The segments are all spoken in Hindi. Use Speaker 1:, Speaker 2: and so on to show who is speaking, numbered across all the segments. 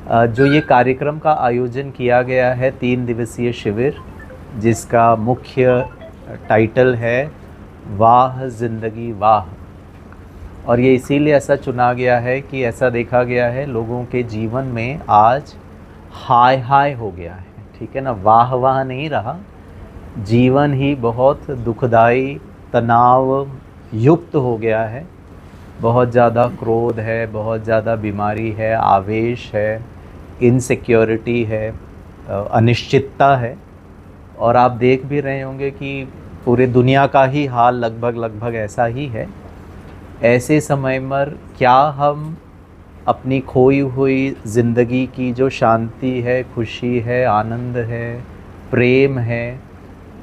Speaker 1: जो ये कार्यक्रम का आयोजन किया गया है 3 दिवसीय शिविर, जिसका मुख्य टाइटल है वाह ज़िंदगी वाह। और ये इसीलिए ऐसा चुना गया है कि ऐसा देखा गया है लोगों के जीवन में आज हाय हाय हो गया है, ठीक है ना, वाह वाह नहीं रहा। जीवन ही बहुत दुखदाई, तनाव युक्त हो गया है। बहुत ज़्यादा क्रोध है, बहुत ज़्यादा बीमारी है, आवेश है, इनसिक्योरिटी है, अनिश्चितता है। और आप देख भी रहे होंगे कि पूरे दुनिया का ही हाल लगभग ऐसा ही है। ऐसे समय पर क्या हम अपनी खोई हुई ज़िंदगी की जो शांति है, खुशी है, आनंद है, प्रेम है,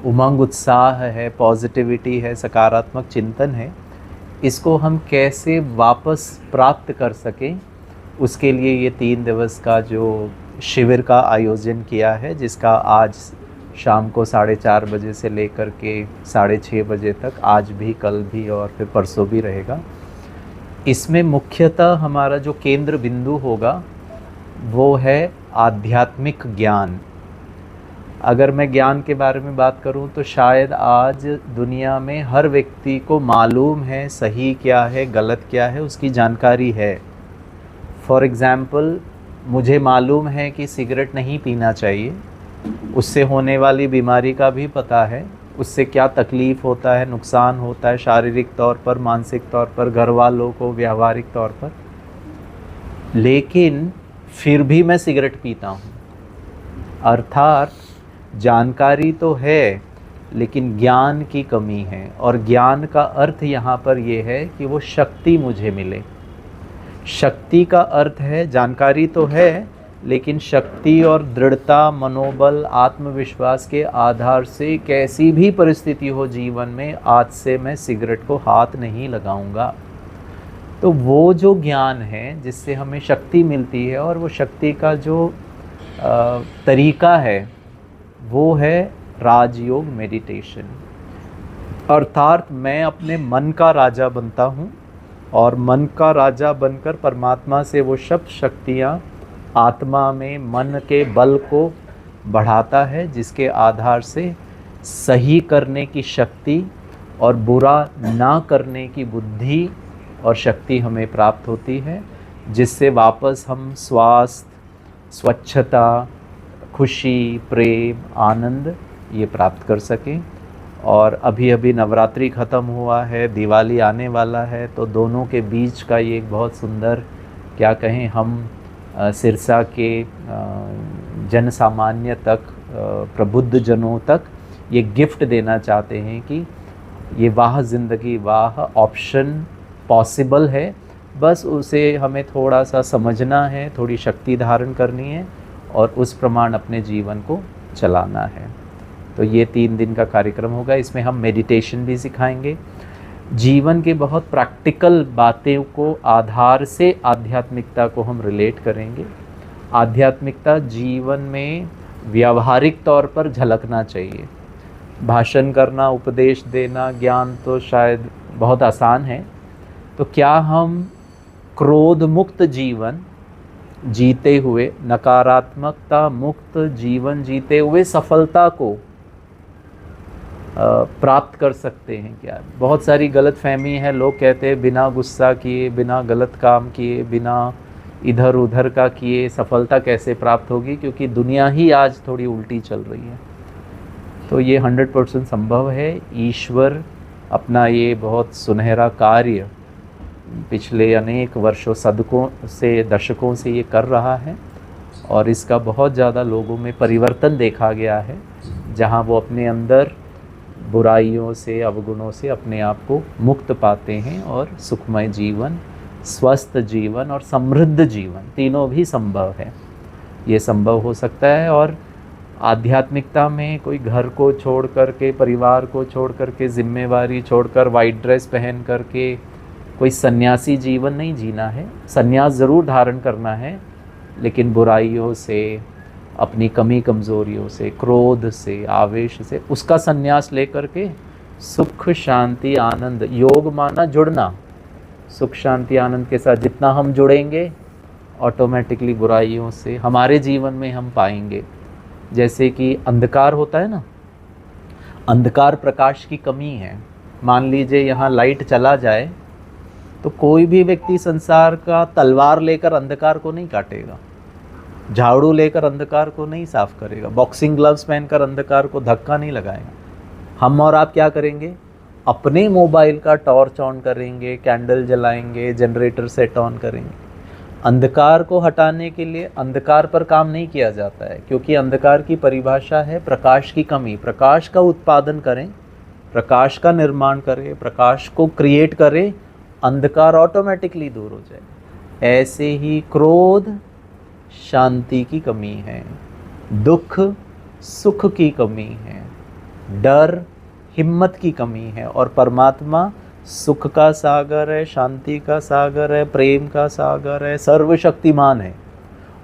Speaker 1: उमंग उत्साह है, पॉजिटिविटी है, सकारात्मक चिंतन है, इसको हम कैसे वापस प्राप्त कर सकें, उसके लिए ये 3 दिवस का जो शिविर का आयोजन किया है, जिसका आज शाम को 4:30 बजे से लेकर के 6:30 बजे तक, आज भी, कल भी और फिर परसों भी रहेगा। इसमें मुख्यतः हमारा जो केंद्र बिंदु होगा वो है आध्यात्मिक ज्ञान। अगर मैं ज्ञान के बारे में बात करूं तो शायद आज दुनिया में हर व्यक्ति को मालूम है सही क्या है, गलत क्या है, उसकी जानकारी है। फॉर एग्ज़ाम्पल, मुझे मालूम है कि सिगरेट नहीं पीना चाहिए, उससे होने वाली बीमारी का भी पता है, उससे क्या तकलीफ़ होता है, नुकसान होता है शारीरिक तौर पर, मानसिक तौर पर, घर वालों को, व्यावहारिक तौर पर, लेकिन फिर भी मैं सिगरेट पीता हूँ। अर्थात जानकारी तो है लेकिन ज्ञान की कमी है। और ज्ञान का अर्थ यहाँ पर ये है कि वो शक्ति मुझे मिले। शक्ति का अर्थ है, जानकारी तो है लेकिन शक्ति और दृढ़ता, मनोबल, आत्मविश्वास के आधार से कैसी भी परिस्थिति हो जीवन में, आज से मैं सिगरेट को हाथ नहीं लगाऊंगा। तो वो जो ज्ञान है जिससे हमें शक्ति मिलती है, और वो शक्ति का जो तरीका है वो है राजयोग मेडिटेशन। अर्थात मैं अपने मन का राजा बनता हूँ और मन का राजा बनकर परमात्मा से वो सब शक्तियाँ आत्मा में मन के बल को बढ़ाता है, जिसके आधार से सही करने की शक्ति और बुरा ना करने की बुद्धि और शक्ति हमें प्राप्त होती है, जिससे वापस हम स्वास्थ्य, स्वच्छता, खुशी, प्रेम, आनंद ये प्राप्त कर सकें। और अभी अभी नवरात्रि ख़त्म हुआ है, दिवाली आने वाला है, तो दोनों के बीच का ये एक बहुत सुंदर, क्या कहें, हम सिरसा के जन सामान्य तक, प्रबुद्ध जनों तक ये गिफ्ट देना चाहते हैं कि ये वाह ज़िंदगी वाह ऑप्शन पॉसिबल है। बस उसे हमें थोड़ा सा समझना है, थोड़ी शक्ति धारण करनी है और उस प्रमाण अपने जीवन को चलाना है। तो ये 3 दिन का कार्यक्रम होगा। इसमें हम मेडिटेशन भी सिखाएंगे, जीवन के बहुत प्रैक्टिकल बातें को आधार से आध्यात्मिकता को हम रिलेट करेंगे। आध्यात्मिकता जीवन में व्यावहारिक तौर पर झलकना चाहिए। भाषण करना, उपदेश देना, ज्ञान तो शायद बहुत आसान है, तो क्या हम क्रोध मुक्त जीवन जीते हुए, नकारात्मकता मुक्त जीवन जीते हुए सफलता को प्राप्त कर सकते हैं क्या? बहुत सारी गलतफहमी है। लोग कहते हैं बिना गुस्सा किए, बिना गलत काम किए, बिना इधर उधर का किए सफलता कैसे प्राप्त होगी, क्योंकि दुनिया ही आज थोड़ी उल्टी चल रही है। तो ये 100% संभव है। ईश्वर अपना ये बहुत सुनहरा कार्य पिछले अनेक वर्षों, सदकों से, दशकों से ये कर रहा है और इसका बहुत ज़्यादा लोगों में परिवर्तन देखा गया है, जहाँ वो अपने अंदर बुराइयों से, अवगुणों से अपने आप को मुक्त पाते हैं और सुखमय जीवन, स्वस्थ जीवन और समृद्ध जीवन, तीनों भी संभव है। ये संभव हो सकता है। और आध्यात्मिकता में कोई घर को छोड़ कर के, परिवार को छोड़ कर के, जिम्मेवारी छोड़कर, वाइट ड्रेस पहन कर के कोई सन्यासी जीवन नहीं जीना है। सन्यास ज़रूर धारण करना है, लेकिन बुराइयों से, अपनी कमी कमज़ोरियों से, क्रोध से, आवेश से, उसका सन्यास लेकर के सुख, शांति, आनंद, योग माना जुड़ना, सुख शांति आनंद के साथ जितना हम जुड़ेंगे ऑटोमेटिकली बुराइयों से हमारे जीवन में हम पाएंगे। जैसे कि अंधकार होता है ना, अंधकार प्रकाश की कमी है। मान लीजिए यहाँ लाइट चला जाए तो कोई भी व्यक्ति संसार का तलवार लेकर अंधकार को नहीं काटेगा, झाड़ू लेकर अंधकार को नहीं साफ करेगा, बॉक्सिंग ग्लव्स पहनकर अंधकार को धक्का नहीं लगाएगा। हम और आप क्या करेंगे? अपने मोबाइल का टॉर्च ऑन करेंगे, कैंडल जलाएंगे, जनरेटर सेट ऑन करेंगे। अंधकार को हटाने के लिए अंधकार पर काम नहीं किया जाता है, क्योंकि अंधकार की परिभाषा है प्रकाश की कमी। प्रकाश का उत्पादन करें, प्रकाश का निर्माण करें, प्रकाश को क्रिएट करें, अंधकार ऑटोमेटिकली दूर हो जाए। ऐसे ही क्रोध शांति की कमी है, दुख सुख की कमी है, डर हिम्मत की कमी है, और परमात्मा सुख का सागर है, शांति का सागर है, प्रेम का सागर है, सर्वशक्तिमान है।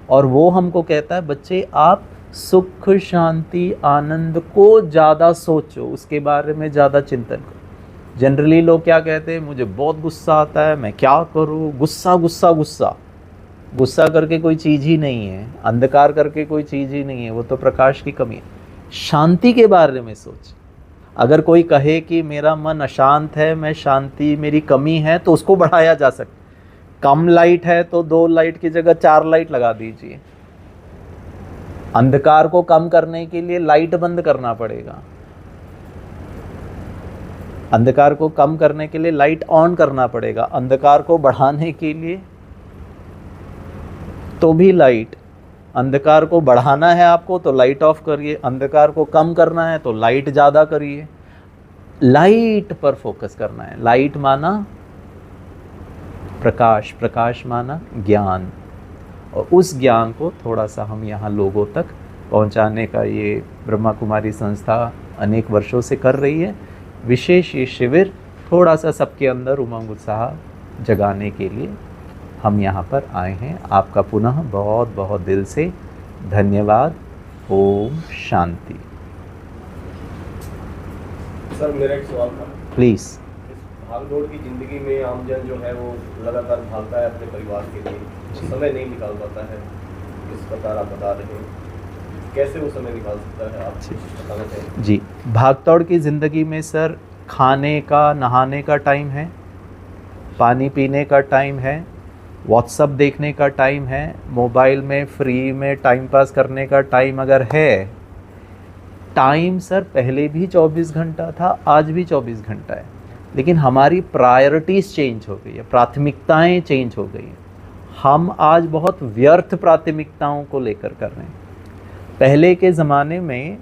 Speaker 1: और वो हमको कहता है बच्चे आप सुख शांति आनंद को ज़्यादा सोचो, उसके बारे में ज़्यादा चिंतन करो। जनरली लोग क्या कहते हैं, मुझे बहुत गुस्सा आता है, मैं क्या करूँ, गुस्सा गुस्सा गुस्सा। गुस्सा करके कोई चीज़ ही नहीं है, अंधकार करके कोई चीज़ ही नहीं है, वो तो प्रकाश की कमी है। शांति के बारे में सोच। अगर कोई कहे कि मेरा मन अशांत है, मैं शांति मेरी कमी है, तो उसको बढ़ाया जा सकता। कम लाइट है तो 2 लाइट की जगह 4 लाइट लगा दीजिए। अंधकार को कम करने के लिए लाइट बंद करना पड़ेगा, अंधकार को कम करने के लिए लाइट ऑन करना पड़ेगा, अंधकार को बढ़ाने के लिए तो भी लाइट। अंधकार को बढ़ाना है आपको तो लाइट ऑफ करिए, अंधकार को कम करना है तो लाइट ज़्यादा करिए। लाइट पर फोकस करना है। लाइट माना प्रकाश, प्रकाश माना ज्ञान, और उस ज्ञान को थोड़ा सा हम यहाँ लोगों तक पहुँचाने का ये ब्रह्मा कुमारी संस्था अनेक वर्षों से कर रही है। विशेष ये शिविर थोड़ा सा सबके अंदर उमंग उत्साह जगाने के लिए हम यहाँ पर आए हैं। आपका पुनः बहुत बहुत दिल से धन्यवाद। ओम शांति।
Speaker 2: सर मेरा एक सवाल था।
Speaker 1: प्लीज़।
Speaker 2: भागदौड़ की ज़िंदगी में आमजन जो है वो लगातार भागता है अपने परिवार के लिए, समय नहीं निकाल पाता है। इस प्रकार आप बता रहे हैं, कैसे वो समय निकाल सकता है, आप बताना चाहिए।
Speaker 1: जी, भागदौड़ की ज़िंदगी में सर खाने का नहाने का टाइम है, पानी पीने का टाइम है, व्हाट्सअप देखने का टाइम है, मोबाइल में फ्री में टाइम पास करने का टाइम अगर है। टाइम सर पहले भी 24 घंटा था, आज भी 24 घंटा है, लेकिन हमारी प्रायोरिटीज़ चेंज हो गई है, प्राथमिकताएं चेंज हो गई हैं। हम आज बहुत व्यर्थ प्राथमिकताओं को लेकर कर रहे हैं। पहले के ज़माने में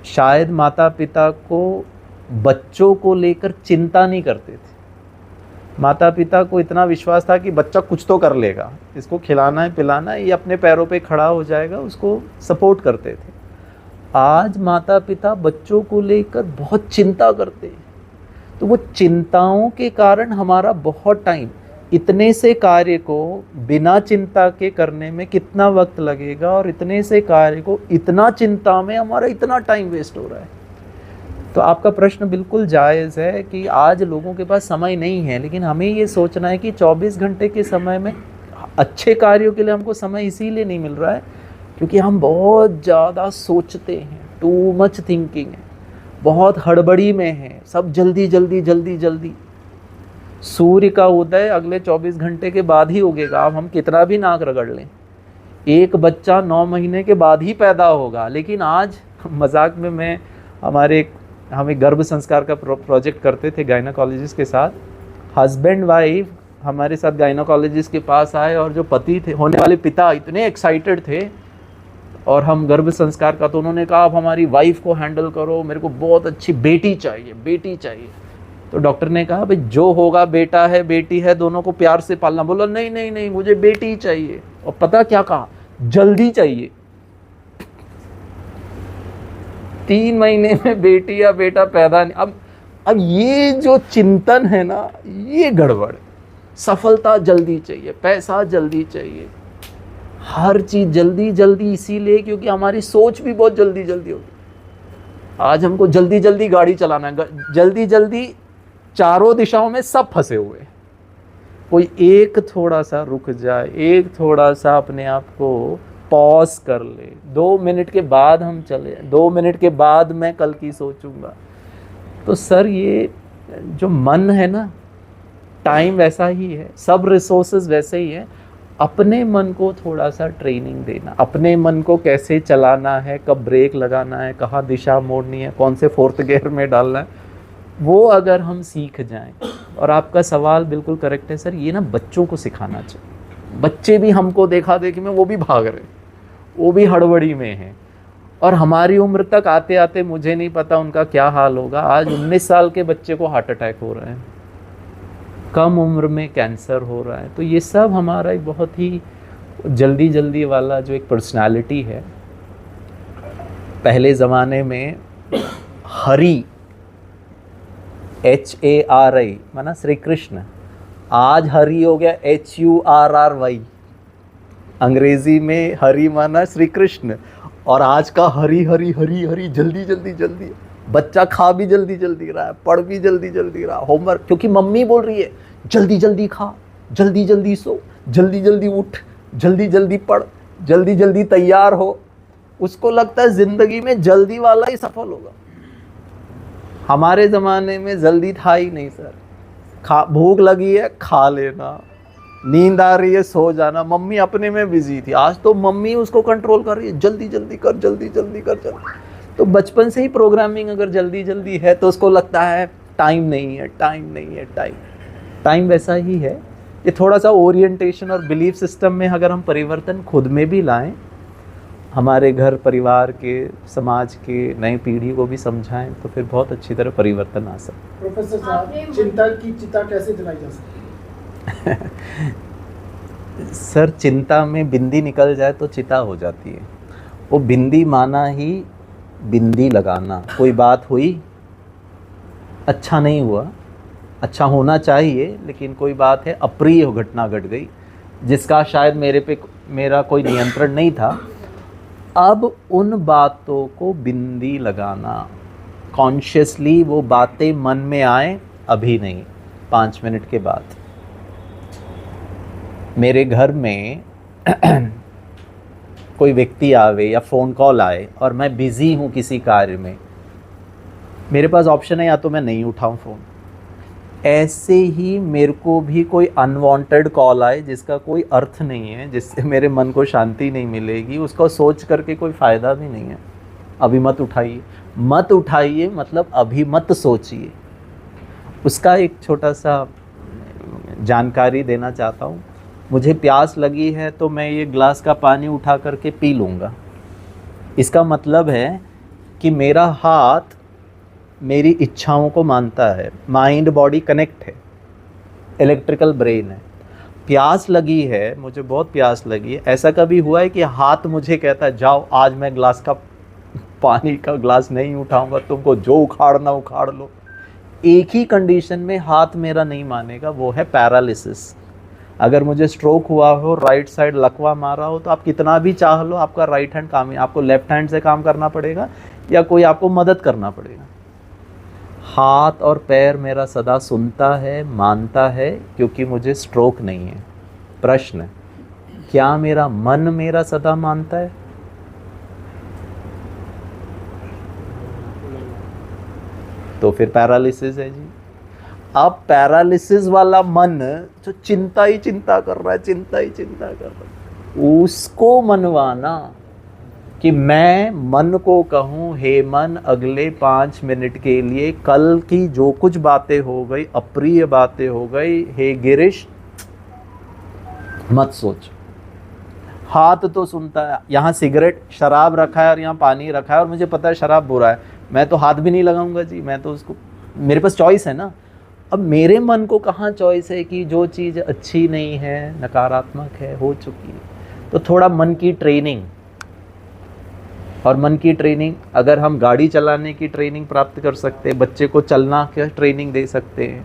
Speaker 1: शायद माता पिता को बच्चों को लेकर चिंता नहीं करते थे। माता पिता को इतना विश्वास था कि बच्चा कुछ तो कर लेगा, इसको खिलाना है पिलाना है, ये अपने पैरों पे खड़ा हो जाएगा, उसको सपोर्ट करते थे। आज माता पिता बच्चों को लेकर बहुत चिंता करते हैं, तो वो चिंताओं के कारण हमारा बहुत टाइम, इतने से कार्य को बिना चिंता के करने में कितना वक्त लगेगा, और इतने से कार्य को इतना चिंता में हमारा इतना टाइम वेस्ट हो रहा है। तो आपका प्रश्न बिल्कुल जायज़ है कि आज लोगों के पास समय नहीं है, लेकिन हमें ये सोचना है कि 24 घंटे के समय में अच्छे कार्यों के लिए हमको समय इसीलिए नहीं मिल रहा है क्योंकि हम बहुत ज़्यादा सोचते हैं, टू मच थिंकिंग है, बहुत हड़बड़ी में है, सब जल्दी जल्दी जल्दी जल्दी। सूर्य का उदय अगले 24 घंटे के बाद ही उगेगा, अब हम कितना भी नाक रगड़ लें। एक बच्चा 9 महीने के बाद ही पैदा होगा, लेकिन आज मजाक में मैं हम एक गर्भ संस्कार का प्रोजेक्ट करते थे गायनोकोलॉजिस्ट के साथ। हस्बैंड वाइफ हमारे साथ गायनोकोलॉजिस्ट के पास आए, और जो पति थे, होने वाले पिता, इतने एक्साइटेड थे, और हम गर्भ संस्कार का, तो उन्होंने कहा आप हमारी वाइफ को हैंडल करो, मेरे को बहुत अच्छी बेटी चाहिए, बेटी चाहिए। तो डॉक्टर ने कहा भाई जो होगा, बेटा है बेटी है, दोनों को प्यार से पालना। बोला नहीं नहीं नहीं, मुझे बेटी चाहिए। और पता क्या कहा, जल्दी चाहिए। 3 महीने में बेटी या बेटा पैदा नहीं। अब ये जो चिंतन है ना, ये गड़बड़। सफलता जल्दी चाहिए, पैसा जल्दी चाहिए, हर चीज़ जल्दी जल्दी, इसीलिए क्योंकि हमारी सोच भी बहुत जल्दी जल्दी होगी। आज हमको जल्दी जल्दी गाड़ी चलाना है, जल्दी जल्दी चारों दिशाओं में सब फंसे हुए। कोई एक थोड़ा सा रुक जाए, एक थोड़ा सा अपने आप को पॉज कर ले, 2 मिनट के बाद हम चले, 2 मिनट के बाद मैं कल की सोचूंगा। तो सर ये जो मन है ना, टाइम वैसा ही है, सब रिसोर्सेज वैसे ही है, अपने मन को थोड़ा सा ट्रेनिंग देना, अपने मन को कैसे चलाना है, कब ब्रेक लगाना है, कहाँ दिशा मोड़नी है, कौन से 4th गियर में डालना है, वो अगर हम सीख जाएं। और आपका सवाल बिल्कुल करेक्ट है सर, ये ना बच्चों को सिखाना चाहिए। बच्चे भी हमको देखा देखी में वो भी भाग रहे, वो भी हड़बड़ी में हैं, और हमारी उम्र तक आते आते मुझे नहीं पता उनका क्या हाल होगा। आज 19 साल के बच्चे को हार्ट अटैक हो रहे हैं, कम उम्र में कैंसर हो रहा है। तो ये सब हमारा एक बहुत ही जल्दी जल्दी वाला जो एक पर्सनालिटी है। पहले ज़माने में हरि, HARI माना श्री कृष्ण, आज हरि हो गया HURRY। अंग्रेजी में हरि माना श्री कृष्ण, और आज का हरि हरि हरि हरि जल्दी जल्दी जल्दी। बच्चा खा भी जल्दी जल्दी रहा है, पढ़ भी जल्दी जल्दी रहा, होमवर्क, क्योंकि मम्मी बोल रही है जल्दी जल्दी खा, जल्दी जल्दी सो, जल्दी जल्दी उठ, जल्दी जल्दी पढ़, जल्दी जल्दी तैयार हो। उसको लगता है जिंदगी में जल्दी वाला ही सफल होगा। हमारे ज़माने में जल्दी था ही नहीं सर। भूख लगी है खा लेना, नींद आ रही है सो जाना। मम्मी अपने में बिजी थी, आज तो मम्मी उसको कंट्रोल कर रही है, जल्दी जल्दी कर, जल्दी जल्दी कर, जल्दी। तो बचपन से ही प्रोग्रामिंग अगर जल्दी जल्दी है तो उसको लगता है टाइम नहीं है, टाइम नहीं है, टाइम वैसा ही है। ये थोड़ा सा ओरिएंटेशन और बिलीफ सिस्टम में अगर हम परिवर्तन खुद में भी लाएं, हमारे घर परिवार के, समाज के, नई पीढ़ी को भी समझाएं, तो फिर बहुत अच्छी तरह परिवर्तन आ सकता है।
Speaker 3: प्रोफेसर साहब, चिंता की चिता कैसे जलाई जा सकती है?
Speaker 1: सर चिंता में बिंदी निकल जाए तो चिता हो जाती है। वो बिंदी माना ही बिंदी लगाना। कोई बात हुई, अच्छा नहीं हुआ, अच्छा होना चाहिए, लेकिन कोई बात है अप्रिय घटना घट गई जिसका शायद मेरा कोई नियंत्रण नहीं था। अब उन बातों को बिंदी लगाना, कॉन्शियसली वो बातें मन में आए, अभी नहीं, 5 मिनट के बाद। मेरे घर में कोई व्यक्ति आवे या फ़ोन कॉल आए और मैं बिज़ी हूँ किसी कार्य में, मेरे पास ऑप्शन है या तो मैं नहीं उठाऊँ फ़ोन। ऐसे ही मेरे को भी कोई अनवांटेड कॉल आए जिसका कोई अर्थ नहीं है, जिससे मेरे मन को शांति नहीं मिलेगी, उसको सोच करके कोई फ़ायदा भी नहीं है, अभी मत उठाइए। मत उठाइए मतलब अभी मत सोचिए। उसका एक छोटा सा जानकारी देना चाहता हूँ। मुझे प्यास लगी है तो मैं ये ग्लास का पानी उठा करके पी लूँगा। इसका मतलब है कि मेरा हाथ मेरी इच्छाओं को मानता है, माइंड बॉडी कनेक्ट है, इलेक्ट्रिकल ब्रेन है। प्यास लगी है, मुझे बहुत प्यास लगी है, ऐसा कभी हुआ है कि हाथ मुझे कहता है जाओ आज मैं ग्लास का पानी का ग्लास नहीं उठाऊंगा, तुमको जो उखाड़ना उखाड़ लो। एक ही कंडीशन में हाथ मेरा नहीं मानेगा, वो है पैरालिसिस। अगर मुझे स्ट्रोक हुआ हो, राइट साइड लकवा मारा हो, तो आप कितना भी चाह लो आपका राइट हैंड काम, आपको लेफ्ट हैंड से काम करना पड़ेगा या कोई आपको मदद करना पड़ेगा। हाथ और पैर मेरा सदा सुनता है, मानता है, क्योंकि मुझे स्ट्रोक नहीं है। प्रश्न, क्या मेरा मन मेरा सदा मानता है? तो फिर पैरालिसिस है जी। अब पैरालिसिस वाला मन जो चिंता ही चिंता कर रहा है, चिंता ही चिंता कर रहा है, उसको मनवाना कि मैं मन को कहूँ, हे मन अगले 5 मिनट के लिए कल की जो कुछ बातें हो गई, अप्रिय बातें हो गई, हे गिरीश मत सोच। हाथ तो सुनता है, यहाँ सिगरेट शराब रखा है और यहाँ पानी रखा है और मुझे पता है शराब बुरा है, मैं तो हाथ भी नहीं लगाऊंगा जी, मैं तो उसको, मेरे पास चॉइस है ना। अब मेरे मन को कहाँ चॉइस है कि जो चीज़ अच्छी नहीं है, नकारात्मक है, हो चुकी है। तो थोड़ा मन की ट्रेनिंग, और मन की ट्रेनिंग अगर हम गाड़ी चलाने की ट्रेनिंग प्राप्त कर सकते हैं, बच्चे को चलना की ट्रेनिंग दे सकते हैं,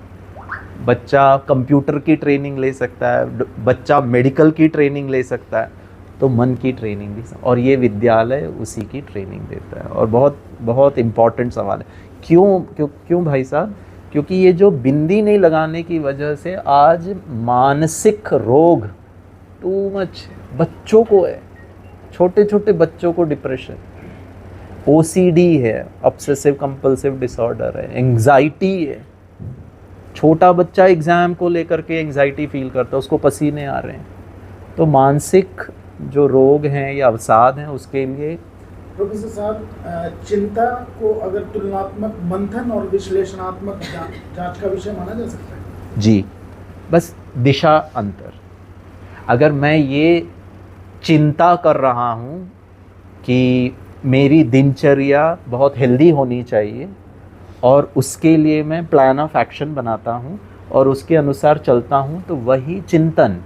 Speaker 1: बच्चा कंप्यूटर की ट्रेनिंग ले सकता है, बच्चा मेडिकल की ट्रेनिंग ले सकता है, तो मन की ट्रेनिंग भी, और ये विद्यालय उसी की ट्रेनिंग देता है। और बहुत बहुत इम्पॉर्टेंट सवाल है, क्यों भाई साहब? क्योंकि ये जो बिंदी नहीं लगाने की वजह से आज मानसिक रोग टू मच बच्चों को है, छोटे छोटे बच्चों को डिप्रेशन, ओसीडी है, ऑब्सेसिव कंपल्सिव डिसऑर्डर है, एंग्जाइटी है। छोटा बच्चा एग्ज़ाम को लेकर के एंग्जाइटी फील करता है, उसको पसीने आ रहे हैं। तो मानसिक जो रोग हैं या अवसाद हैं उसके लिए
Speaker 3: प्रोफेसर साहब, चिंता को अगर तुलनात्मक मंथन और विश्लेषणात्मक जांच का विषय माना जा सकता है?
Speaker 1: जी, बस दिशा अंतर। अगर मैं ये चिंता कर रहा हूँ कि मेरी दिनचर्या बहुत हेल्दी होनी चाहिए और उसके लिए मैं प्लान ऑफ एक्शन बनाता हूँ और उसके अनुसार चलता हूँ, तो वही चिंतन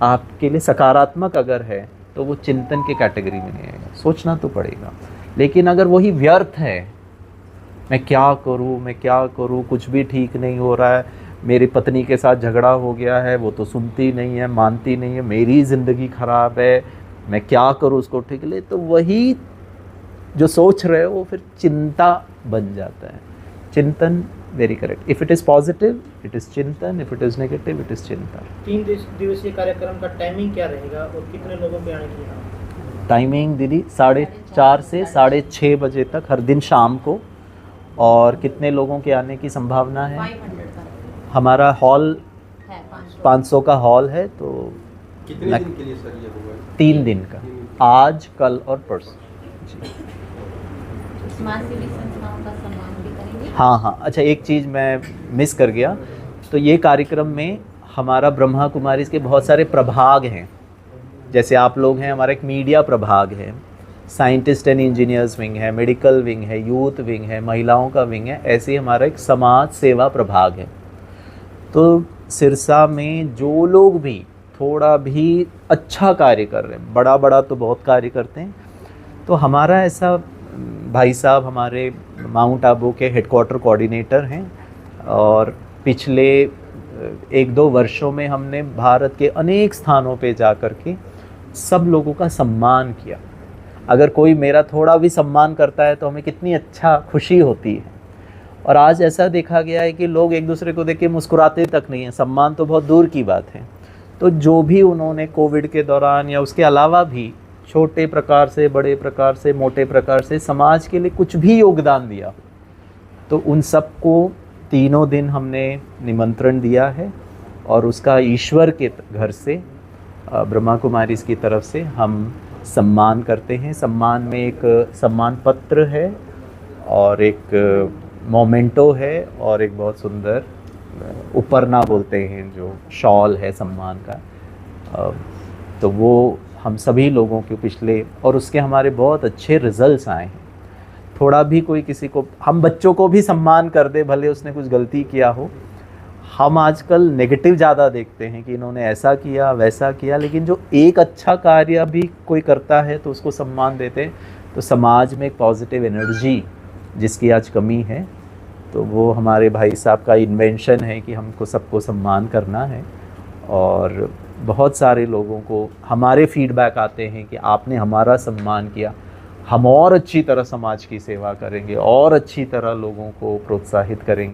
Speaker 1: आपके लिए सकारात्मक अगर है तो वो चिंतन के कैटेगरी में नहीं आएगा। सोचना तो पड़ेगा, लेकिन अगर वही व्यर्थ है, मैं क्या करूँ, कुछ भी ठीक नहीं हो रहा है, मेरी पत्नी के साथ झगड़ा हो गया है, वो तो सुनती नहीं है, मानती नहीं है, मेरी ज़िंदगी ख़राब है, मैं क्या करूँ उसको ठीक ले, तो वही जो सोच रहे हो वो फिर चिंता बन जाता है। Chintan very correct. If it is positive it is chintan, if it is negative it is chintan.
Speaker 4: 3 दिवसीय कार्यक्रम का टाइमिंग क्या रहेगा और कितने लोगों के आने की है?
Speaker 1: टाइमिंग दीदी 4:30 से 6:30 बजे तक हर दिन शाम को। और कितने लोगों के आने की संभावना है?
Speaker 5: 500 का
Speaker 1: हमारा हॉल
Speaker 5: है,
Speaker 1: 500 का हॉल है। तो
Speaker 2: कितने दिन के लिए सर ये होगा?
Speaker 1: 3 दिन का, आज, कल और परसों।
Speaker 5: समाजसेवी संस्थाओं का सम्मान भी करेंगे।
Speaker 1: हाँ, अच्छा एक चीज़ मैं मिस कर गया। तो ये कार्यक्रम में हमारा ब्रह्मा कुमारीज़ के बहुत सारे प्रभाग हैं। जैसे आप लोग हैं, हमारा एक मीडिया प्रभाग है, साइंटिस्ट एंड इंजीनियर्स विंग है, मेडिकल विंग है, यूथ विंग है, महिलाओं का विंग है। ऐसे ही हमारा एक समाज सेवा प्रभाग है। तो सिरसा में जो लोग भी थोड़ा भी अच्छा कार्य कर रहे हैं, बड़ा तो बहुत कार्य करते हैं, तो हमारा ऐसा भाई साहब हमारे माउंट आबू के हेडक्वार्टर कोऑर्डिनेटर हैं और पिछले 1-2 वर्षों में हमने भारत के अनेक स्थानों पे जा कर के सब लोगों का सम्मान किया। अगर कोई मेरा थोड़ा भी सम्मान करता है तो हमें कितनी अच्छा खुशी होती है। और आज ऐसा देखा गया है कि लोग एक दूसरे को देख के मुस्कुराते तक नहीं हैं, सम्मान तो बहुत दूर की बात है। तो जो भी उन्होंने कोविड के दौरान या उसके अलावा भी छोटे प्रकार से, बड़े प्रकार से, मोटे प्रकार से समाज के लिए कुछ भी योगदान दिया, तो उन सबको 3 दिन हमने निमंत्रण दिया है और उसका ईश्वर के घर से, ब्रह्मा कुमारीज़ की तरफ से हम सम्मान करते हैं। सम्मान में एक सम्मान पत्र है और एक मोमेंटो है और एक बहुत सुंदर उपरना बोलते हैं जो शॉल है सम्मान का। तो वो हम सभी लोगों के पिछले, और उसके हमारे बहुत अच्छे रिजल्ट्स आए हैं। थोड़ा भी कोई किसी को, हम बच्चों को भी सम्मान कर दे भले उसने कुछ गलती किया हो। हम आजकल नेगेटिव ज़्यादा देखते हैं कि इन्होंने ऐसा किया वैसा किया, लेकिन जो एक अच्छा कार्य भी कोई करता है तो उसको सम्मान देते हैं। तो समाज में एक पॉजिटिव एनर्जी जिसकी आज कमी है, तो वो हमारे भाई साहब का इन्वेंशन है कि हमको सबको सम्मान करना है। और बहुत सारे लोगों को हमारे फीडबैक आते हैं कि आपने हमारा सम्मान किया, हम और अच्छी तरह समाज की सेवा करेंगे और अच्छी तरह लोगों को प्रोत्साहित करेंगे।